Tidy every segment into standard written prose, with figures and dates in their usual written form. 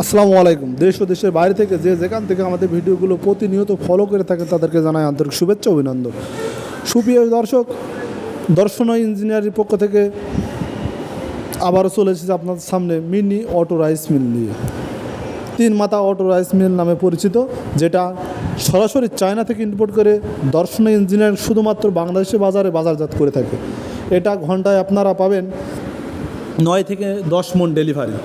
আসসালামু আলাইকুম। দেশ ও দেশের বাইরে থেকে যেখান থেকে আমাদের ভিডিওগুলো প্রতিনিয়ত ফলো করে থাকে তাদেরকে জানাই আন্তরিক শুভেচ্ছা অভিনন্দন। সুপ্রিয় দর্শক, দর্শন ইঞ্জিনিয়ারিং পক্ষ থেকে আবারও চলে এসেছে আপনাদের সামনে মিনি অটো রাইস মিল নিয়ে। তিন মাথা অটো রাইস মিল নামে পরিচিত, যেটা সরাসরি চায়না থেকে ইম্পোর্ট করে দর্শন ইঞ্জিনিয়ারিং শুধুমাত্র বাংলাদেশের বাজারে বাজারজাত করে থাকে। এটা ঘন্টায় আপনারা পাবেন 9 থেকে 10 মণ ডেলিভারি।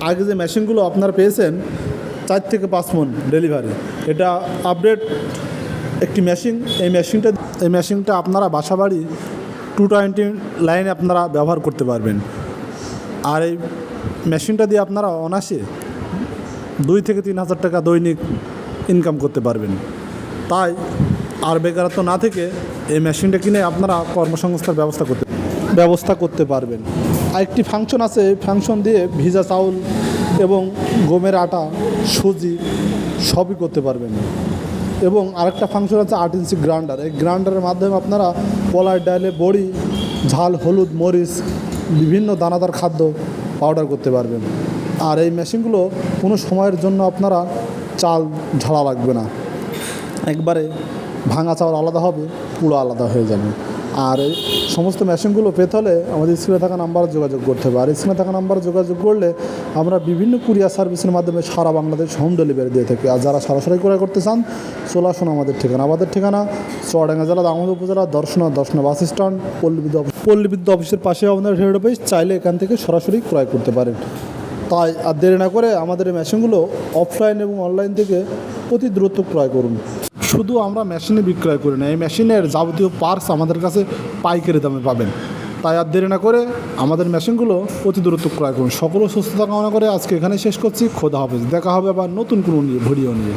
আগে যে মেশিনগুলো আপনারা পেয়েছেন 4 থেকে 5 মণ ডেলিভারি, এটা আপডেট একটি মেশিন। এই মেশিনটা আপনারা বাসাবাড়ি 220 লাইনে আপনারা ব্যবহার করতে পারবেন। আর এই মেশিনটা দিয়ে আপনারা অনায়াসে 2 থেকে 3 হাজার টাকা দৈনিক ইনকাম করতে পারবেন। তাই আর বেকারত্ব না থেকে এই মেশিনটা কিনে আপনারা কর্মসংস্থার ব্যবস্থা করতে পারবেন। আরেকটি ফাংশন আছে, এই ফাংশন দিয়ে ভিজা চাউল এবং গমের আটা, সুজি সবই করতে পারবেন। এবং আরেকটা ফাংশন আছে 8 ইঞ্চি গ্রাইন্ডার। এই গ্রাইন্ডারের মাধ্যমে আপনারা কলাই, ডালে, বড়ি, ঝাল, হলুদ, মরিচ, বিভিন্ন দানাদার খাদ্য পাউডার করতে পারবেন। আর এই মেশিনগুলো কোনো সময়ের জন্য আপনারা চাল ঝাড়া লাগবে না, একবারে ভাঙা চাউল আলাদা হবে, পুরো আলাদা হয়ে যাবে। আর এই সমস্ত মেশিনগুলো পেতে হলে আমাদের স্ক্রিনে থাকা নাম্বারে যোগাযোগ করতে হবে। আর স্ক্রিনে থাকা নাম্বারে যোগাযোগ করলে আমরা বিভিন্ন কুরিয়ার সার্ভিসের মাধ্যমে সারা বাংলাদেশ হোম ডেলিভারি দিয়ে থাকি। আর যারা সরাসরি ক্রয় করতে চান চলে আসুন আমাদের ঠিকানা চুয়াডাঙ্গা জেলা দামোদর উপজেলা দর্শনা বাস স্ট্যান্ড, পল্লী বিদ্যুৎ অফিসের পাশে আমাদের হেড অফিস। চাইলে এখান থেকে সরাসরি ক্রয় করতে পারেন। তাই আর দেরি না করে আমাদের এই মেশিনগুলো অফলাইন এবং অনলাইন থেকে অতি দ্রুত ক্রয় করুন। শুধু আমরা মেশিনে বিক্রয় করি না, এই মেশিনের যাবতীয় পার্টস আমাদের কাছে পাইকারি দামে পাবেন। তাই আর দেরি না করে আমাদের মেশিনগুলো অতি দ্রুত ক্রয় করুন। সকল সুস্থতা কামনা করে আজকে এখানে শেষ করছি। খোদা হাফেজ। দেখা হবে আবার নতুন কোনো ভিডিও নিয়ে।